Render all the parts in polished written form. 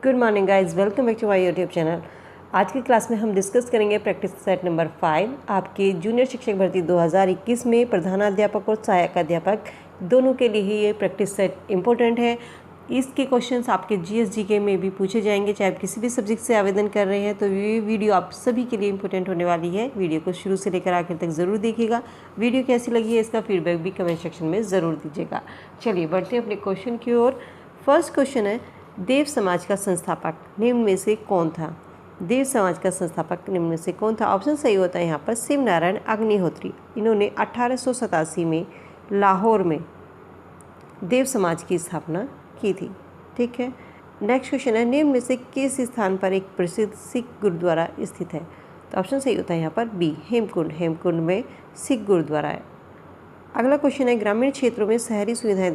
Good morning guys, welcome back to my YouTube channel. आज की class में हम डिस्कस करेंगे प्रैक्टिस सेट नंबर 5 आपके जूनियर शिक्षक भर्ती 2021 में प्रधानाध्यापक और सहायक अध्यापक दोनों के लिए ही ये प्रैक्टिस सेट इम्पोर्टेंट है। इसके क्वेश्चंस आपके जीएस-जीके में भी पूछे जाएंगे, चाहे आप किसी भी सब्जेक्ट से आवेदन कर रहे हैं तो ये वीडियो आप सभी के लिए इम्पोर्टेंट होने वाली है। वीडियो को शुरू से लेकर आखिर तक ज़रूर देखिएगा। वीडियो कैसी लगी है इसका फीडबैक भी कमेंट सेक्शन में ज़रूर दीजिएगा। चलिए बढ़ते हैं अपने क्वेश्चन की ओर। फर्स्ट क्वेश्चन है, देव समाज का संस्थापक निम्न में से कौन था? देव समाज का संस्थापक निम्न में से कौन था? ऑप्शन सही होता है यहाँ पर शिव नारायण अग्निहोत्री। इन्होंने 1887 में लाहौर में देव समाज की स्थापना की थी। ठीक है। नेक्स्ट क्वेश्चन है, निम्न में से किस स्थान पर एक प्रसिद्ध सिख गुरुद्वारा स्थित है? तो ऑप्शन सही होता है यहाँ पर बी हेमकुंड। हेमकुंड में सिख गुरुद्वारा है। अगला क्वेश्चन है, ग्रामीण क्षेत्रों में शहरी सुविधाएं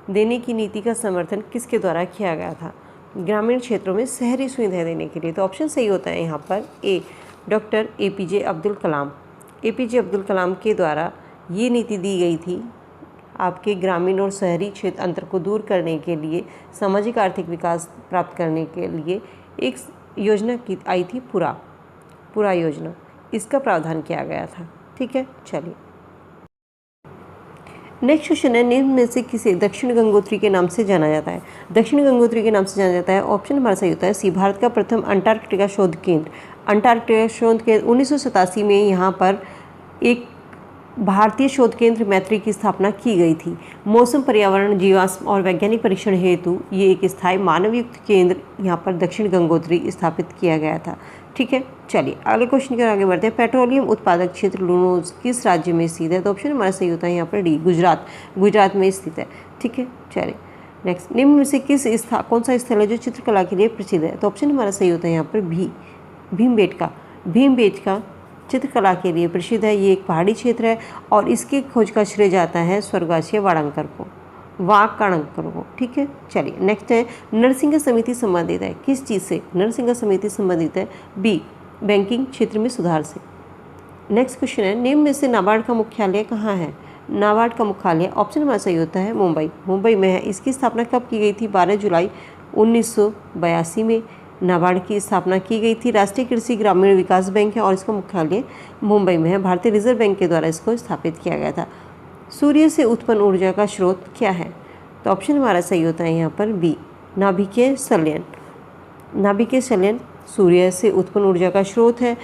देने की नीति का समर्थन किसके द्वारा किया गया था? ग्रामीण क्षेत्रों में शहरी सुविधाएं देने के लिए। तो ऑप्शन सही होता है यहाँ पर ए doctor APJ Abdul Kalam. APJ Abdul Kalam के द्वारा ये नीति दी गई थी आपके ग्रामीण और शहरी क्षेत्र अंतर को दूर करने के लिए, सामाजिक आर्थिक विकास प्राप्त करने के लिए एक योजना की आई थी पूरा योजना, इसका प्रावधान किया गया था। ठीक है। चलिए नेक्स्ट क्वेश्चन है, निम्न में से किसे दक्षिण गंगोत्री के नाम से जाना जाता है? दक्षिण गंगोत्री के नाम से जाना जाता है। ऑप्शन हमारा सही होता है सी भारत का प्रथम अंटार्कटिका शोध केंद्र। अंटार्कटिका शोध केंद्र 1987 में यहाँ पर एक भारतीय शोध केंद्र मैत्री की स्थापना की गई थी। मौसम, पर्यावरण, जीवाश्म और वैज्ञानिक परीक्षण हेतु ये एक स्थायी मानवयुक्त केंद्र यहाँ पर दक्षिण गंगोत्री स्थापित किया गया था। ठीक है। चलिए अगले क्वेश्चन की ओर आगे बढ़ते हैं। पेट्रोलियम उत्पादक क्षेत्र लूनोज किस राज्य में स्थित है? तो ऑप्शन हमारा सही होता है यहाँ पर डी गुजरात में स्थित है। ठीक है। चलिए नेक्स्ट, निम्न में से कौन सा स्थल है जो चित्रकला के लिए प्रसिद्ध है? तो ऑप्शन हमारा सही होता है यहाँ पर भीमबेटका चित्रकला के लिए प्रसिद्ध है। ये एक पहाड़ी क्षेत्र है और इसकी खोज का श्रेय जाता है स्वर्गवासी वाकणकर को। ठीक है। चलिए नेक्स्ट है, नरसिंह समिति संबंधित है किस चीज़ से? नरसिंह समिति संबंधित है बी बैंकिंग क्षेत्र में सुधार से। नेक्स्ट क्वेश्चन है, निम्न में से नाबार्ड का मुख्यालय कहाँ है? नाबार्ड का मुख्यालय ऑप्शन हमारा सही होता है मुंबई में है। इसकी स्थापना कब की गई थी? 12 जुलाई 1982 में नाबार्ड की स्थापना की गई थी। राष्ट्रीय कृषि ग्रामीण विकास बैंक है और इसका मुख्यालय मुंबई में है। भारतीय रिजर्व बैंक के द्वारा इसको स्थापित किया गया था। सूर्य से उत्पन्न ऊर्जा का स्रोत क्या है? तो ऑप्शन हमारा सही होता है यहाँ पर बी नाभिकीय संलयन सूर्य से उत्पन्न ऊर्जा का स्रोत है।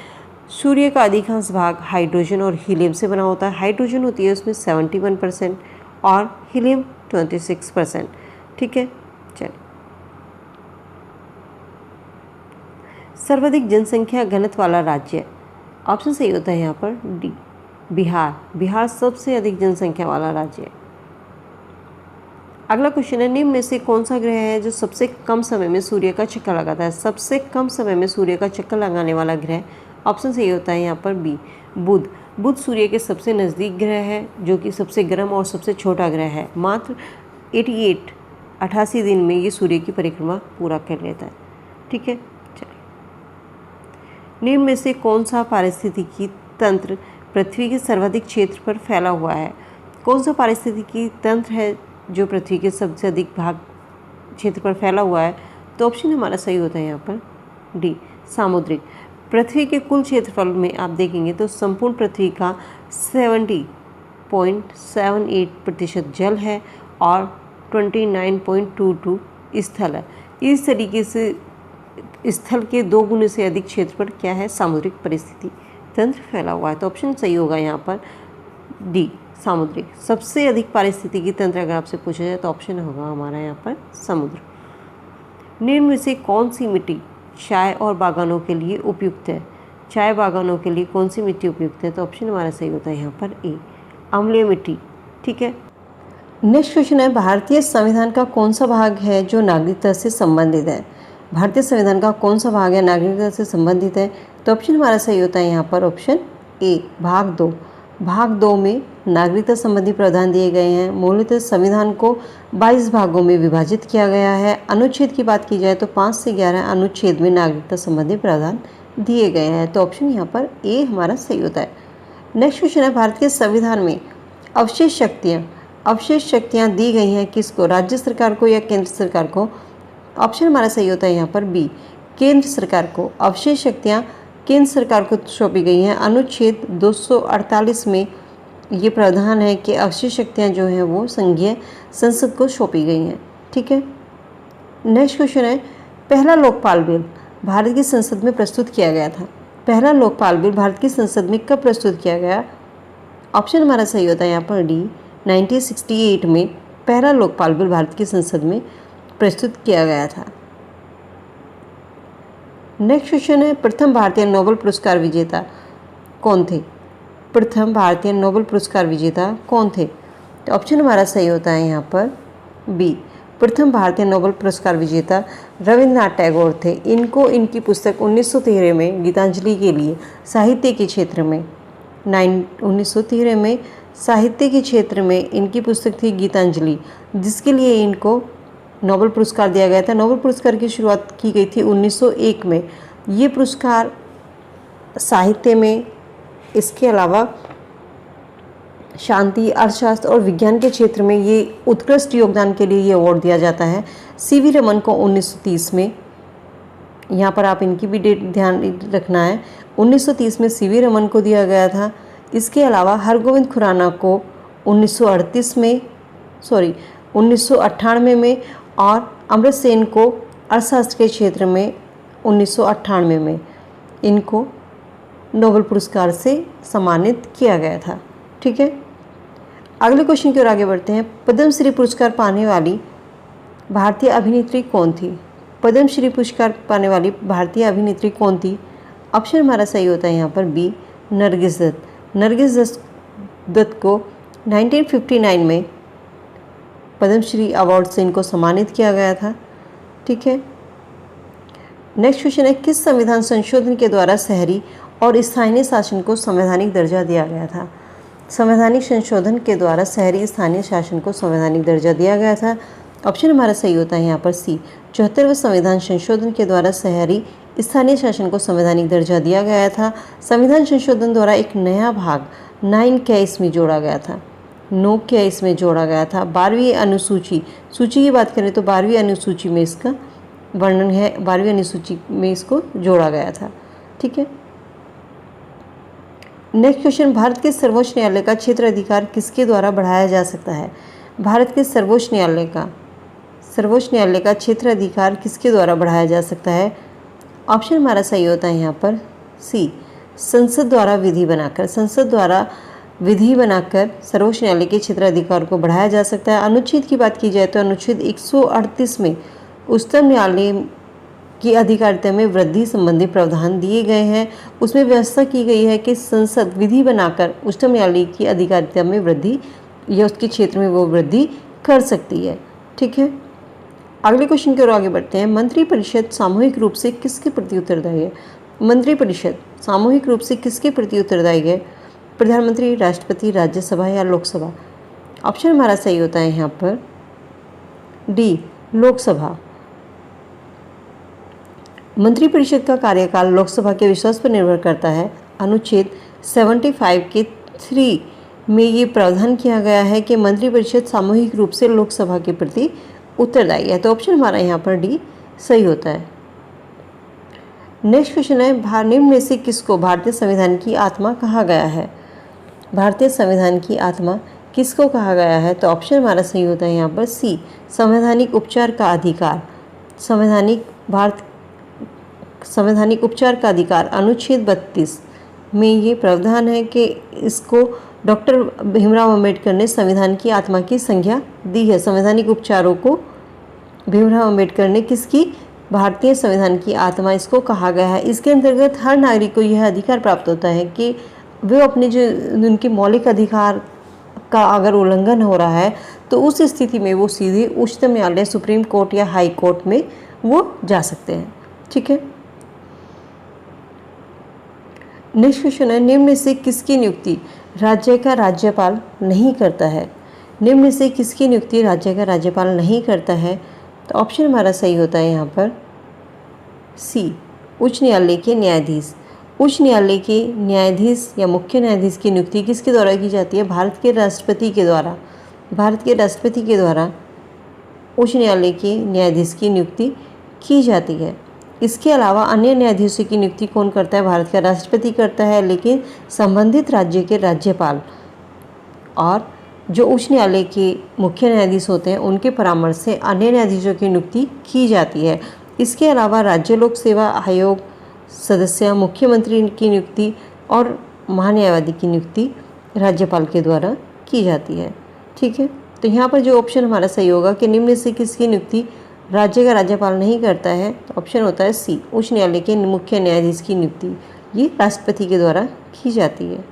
सूर्य का अधिकांश भाग हाइड्रोजन और हीलियम से बना होता है। हाइड्रोजन होती है उसमें 71% और हीलियम 26%। ठीक है। चलिए, सर्वाधिक जनसंख्या घनत्व वाला राज्य, ऑप्शन सही होता है यहाँ पर डी बिहार सबसे अधिक जनसंख्या वाला राज्य है। अगला क्वेश्चन है, निम्न में से कौन सा ग्रह है जो सबसे कम समय में सूर्य का चक्कर लगाता है? सबसे कम समय में सूर्य का चक्कर लगाने वाला ग्रह, ऑप्शन सही होता है यहाँ पर बी बुध सूर्य के सबसे नज़दीक ग्रह है, जो कि सबसे गर्म और सबसे छोटा ग्रह है। मात्र 88 दिन में ये सूर्य की परिक्रमा पूरा कर लेता है। ठीक है। चलिए, निम्न में से कौन सा पारिस्थितिकी तंत्र पृथ्वी के सर्वाधिक क्षेत्र पर फैला हुआ है? कौन सा पारिस्थितिकी तंत्र है जो पृथ्वी के सबसे अधिक भाग क्षेत्र पर फैला हुआ है? तो ऑप्शन हमारा सही होता है यहाँ पर डी सामुद्रिक। पृथ्वी के कुल क्षेत्रफल में आप देखेंगे तो संपूर्ण पृथ्वी का 70.78% जल है और 29.22 स्थल है। इस तरीके से स्थल के 2 गुने से अधिक क्षेत्र पर क्या है? सामुद्रिक परिस्थिति तंत्र फैला हुआ है। तो ऑप्शन सही होगा यहाँ पर डी सामुद्रिक। सबसे अधिक पारिस्थितिकी तंत्र अगर आपसे पूछा जाए तो ऑप्शन होगा हमारा यहाँ पर समुद्र। निम्न में से कौन सी मिट्टी चाय और बागानों के लिए उपयुक्त है? चाय बागानों के लिए कौन सी मिट्टी उपयुक्त है? तो ऑप्शन हमारा सही होता है यहाँ पर ए अम्लीय मिट्टी। ठीक है। नेक्स्ट क्वेश्चन है, भारतीय संविधान का कौन सा भाग है जो नागरिकता से संबंधित है? भारतीय संविधान का कौन सा भाग है नागरिकता से संबंधित है? तो ऑप्शन हमारा सही होता है यहाँ पर ऑप्शन ए भाग 2। भाग 2 में नागरिकता संबंधी प्रावधान दिए गए हैं। मूलतः संविधान को 22 भागों में विभाजित किया गया है। अनुच्छेद की बात की जाए तो 5 से 11 अनुच्छेद में नागरिकता संबंधी प्रावधान दिए गए हैं। तो ऑप्शन यहाँ पर ए हमारा सही होता है। नेक्स्ट क्वेश्चन है, भारत के संविधान में अवशेष शक्तियाँ दी गई हैं किसको? राज्य सरकार को या केंद्र सरकार को? ऑप्शन हमारा सही होता है यहाँ पर बी, केंद्र सरकार को। अवशेष शक्तियाँ केंद्र सरकार को सौंपी गई हैं। अनुच्छेद 248 में ये प्रावधान है कि अवशेष शक्तियाँ जो हैं वो संघीय संसद को सौंपी गई हैं। ठीक है, नेक्स्ट क्वेश्चन है, पहला लोकपाल बिल भारत की संसद में प्रस्तुत किया गया था। पहला लोकपाल बिल भारत की संसद में कब प्रस्तुत किया गया? ऑप्शन हमारा सही होता है यहाँ पर डी, 1968 में पहला लोकपाल बिल भारत की संसद में प्रस्तुत किया गया था। नेक्स्ट क्वेश्चन है, प्रथम भारतीय नोबेल पुरस्कार विजेता कौन थे? प्रथम भारतीय नोबेल पुरस्कार विजेता कौन थे? तो ऑप्शन हमारा सही होता है यहाँ पर बी, प्रथम भारतीय नोबेल पुरस्कार विजेता रविंद्रनाथ टैगोर थे। इनको इनकी पुस्तक 1913 में गीतांजलि के लिए साहित्य के क्षेत्र में 1913 में साहित्य के क्षेत्र में इनकी पुस्तक थी गीतांजलि, जिसके लिए इनको नोबेल पुरस्कार दिया गया था। नोबेल पुरस्कार की शुरुआत की गई थी 1901 में। ये पुरस्कार साहित्य में, इसके अलावा शांति, अर्थशास्त्र और विज्ञान के क्षेत्र में ये उत्कृष्ट योगदान के लिए ये अवार्ड दिया जाता है। सीवी रमन को 1930 में, यहाँ पर आप इनकी भी डेट ध्यान रखना है, 1930 में सीवी रमन को दिया गया था। इसके अलावा हरगोविंद खुराना को 1998 में और अमृत सेन को अर्थशास्त्र के क्षेत्र में 1998 में इनको नोबेल पुरस्कार से सम्मानित किया गया था। ठीक है, अगले क्वेश्चन की ओर आगे बढ़ते हैं। पद्मश्री पुरस्कार पाने वाली भारतीय अभिनेत्री कौन थी? पद्मश्री पुरस्कार पाने वाली भारतीय अभिनेत्री कौन थी? ऑप्शन हमारा सही होता है यहाँ पर बी, नरगिस दत्त। नरगिस दत्त को 1959 में पद्मश्री अवार्ड से इनको सम्मानित किया गया था। ठीक है, नेक्स्ट क्वेश्चन है, किस संविधान संशोधन के द्वारा शहरी और स्थानीय शासन को संवैधानिक दर्जा दिया गया था? संवैधानिक संशोधन के द्वारा शहरी स्थानीय शासन को संवैधानिक दर्जा दिया गया था। ऑप्शन हमारा सही होता है यहाँ पर सी, 74वें संविधान संशोधन के द्वारा शहरी स्थानीय शासन को संवैधानिक दर्जा दिया गया था। संविधान संशोधन द्वारा एक नया भाग 9 क्या इसमें जोड़ा गया था, 9 क्या इसमें जोड़ा गया था। 12वीं अनुसूची, सूची की बात करें तो 12वीं अनुसूची में इसका वर्णन है, 12वीं अनुसूची में इसको जोड़ा गया था। ठीक है, नेक्स्ट क्वेश्चन, भारत के सर्वोच्च न्यायालय का क्षेत्र अधिकार किसके द्वारा बढ़ाया जा सकता है? भारत के सर्वोच्च न्यायालय का क्षेत्र अधिकार किसके द्वारा बढ़ाया जा सकता है? ऑप्शन हमारा सही होता है यहाँ पर सी, संसद द्वारा विधि बनाकर सर्वोच्च न्यायालय के क्षेत्र अधिकार को बढ़ाया जा सकता है। अनुच्छेद की बात की जाए तो अनुच्छेद 138 में उच्चतम न्यायालय की अधिकारिता में वृद्धि संबंधी प्रावधान दिए गए हैं। उसमें व्यवस्था की गई है कि संसद विधि बनाकर उच्चतम न्यायालय की अधिकारिता में वृद्धि या उसके क्षेत्र में वो वृद्धि कर सकती है। ठीक है, अगले क्वेश्चन की ओर आगे बढ़ते हैं। मंत्रिपरिषद सामूहिक रूप से किसके प्रति उत्तरदायी है? मंत्रिपरिषद सामूहिक रूप से किसके प्रति उत्तरदायी है? प्रधानमंत्री, राष्ट्रपति, राज्यसभा या लोकसभा? ऑप्शन हमारा सही होता है यहाँ पर डी, लोकसभा। मंत्रिपरिषद का कार्यकाल लोकसभा के विश्वास पर निर्भर करता है। अनुच्छेद 75 के 3 में ये प्रावधान किया गया है कि मंत्रिपरिषद सामूहिक रूप से लोकसभा के प्रति उत्तरदायी है। तो ऑप्शन हमारा यहाँ पर डी सही होता है। नेक्स्ट क्वेश्चन है, निम्न में से किसको भारतीय संविधान की आत्मा कहा गया है? भारतीय संविधान की आत्मा किसको कहा गया है? तो ऑप्शन हमारा सही होता है यहाँ पर सी, संवैधानिक उपचार का अधिकार। संवैधानिक उपचार का अधिकार अनुच्छेद 32 में ये प्रावधान है कि इसको डॉक्टर भीमराव अम्बेडकर ने संविधान की आत्मा की संज्ञा दी है। संवैधानिक उपचारों को भीमराव अम्बेडकर ने किसकी, भारतीय संविधान की आत्मा इसको कहा गया है। इसके अंतर्गत हर नागरिक को यह अधिकार प्राप्त होता है कि वे अपने जो उनके मौलिक अधिकार का अगर उल्लंघन हो रहा है तो उस स्थिति में वो सीधे उच्चतम न्यायालय, सुप्रीम कोर्ट या हाई कोर्ट में वो जा सकते हैं। ठीक है, नेक्स्ट क्वेश्चन है, निम्न में से किसकी नियुक्ति राज्य का राज्यपाल नहीं करता है? निम्न में से किसकी नियुक्ति राज्य का राज्यपाल नहीं करता है? तो ऑप्शन हमारा सही होता है यहाँ पर सी, उच्च न्यायालय के न्यायाधीश। उच्च न्यायालय के न्यायाधीश या मुख्य न्यायाधीश की नियुक्ति किसके द्वारा की जाती है? भारत के राष्ट्रपति के द्वारा। भारत के राष्ट्रपति के द्वारा उच्च न्यायालय के न्यायाधीश की नियुक्ति की जाती है। इसके अलावा अन्य न्यायाधीशों की नियुक्ति कौन करता है? भारत का राष्ट्रपति करता है, लेकिन संबंधित राज्य के राज्यपाल और जो उच्च न्यायालय के मुख्य न्यायाधीश होते हैं उनके परामर्श से अन्य न्यायाधीशों की नियुक्ति की जाती है। इसके अलावा राज्य लोक सेवा आयोग सदस्य, मुख्यमंत्री की नियुक्ति और महान्यायवादी की नियुक्ति राज्यपाल के द्वारा की जाती है। ठीक है, तो यहाँ पर जो ऑप्शन हमारा सही होगा कि निम्न से किसकी नियुक्ति राज्य का राज्यपाल नहीं करता है, तो ऑप्शन होता है सी, उच्च न्यायालय के मुख्य न्यायाधीश की नियुक्ति ये राष्ट्रपति के द्वारा की जाती है।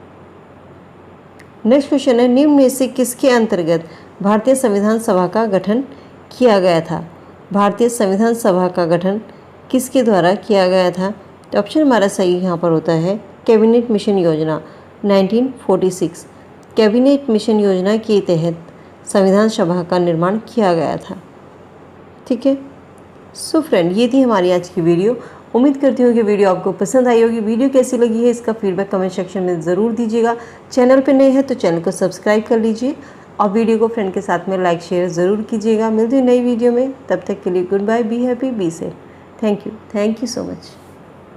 नेक्स्ट क्वेश्चन है, निम्न में से किसके अंतर्गत भारतीय संविधान सभा का गठन किया गया था? भारतीय संविधान सभा का गठन किसके द्वारा किया गया था? तो ऑप्शन हमारा सही यहाँ पर होता है कैबिनेट मिशन योजना 1946। कैबिनेट मिशन योजना के तहत संविधान सभा का निर्माण किया गया था। ठीक है, सो फ्रेंड, ये थी हमारी आज की वीडियो। उम्मीद करती हूँ कि वीडियो आपको पसंद आई होगी। वीडियो कैसी लगी है इसका फीडबैक कमेंट सेक्शन में ज़रूर दीजिएगा। चैनल पर नए हैं तो चैनल को सब्सक्राइब कर लीजिए और वीडियो को फ्रेंड के साथ में लाइक शेयर ज़रूर कीजिएगा। मिलती हूँ नई वीडियो में, तब तक के लिए good bye, be happy, be safe. Thank you so much.